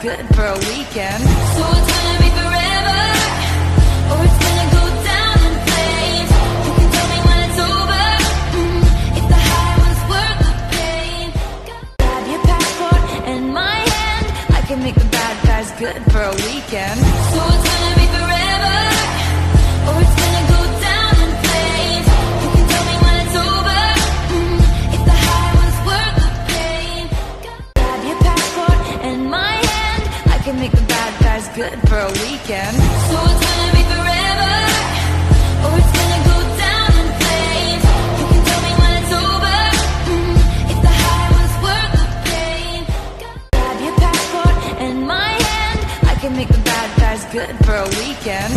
good for a weekend. So it's gonna be forever, or it's gonna go down in flames. You can tell me when it's over, if the high was worth the pain. Grab your passport and my hand, I can make the bad guys good for a weekend. So it's gonna be forever, or it's gonna go down in flames. You can tell me when it's over, if the high was worth the pain. Grab your passport and my hand, I can make the bad guys good for a weekend. So it's gonna be forever, or it's gonna go down in flames. You can tell me when it's over, if the high was worth the pain. Grab your passport and my hand, I can make the bad guys good for a weekend.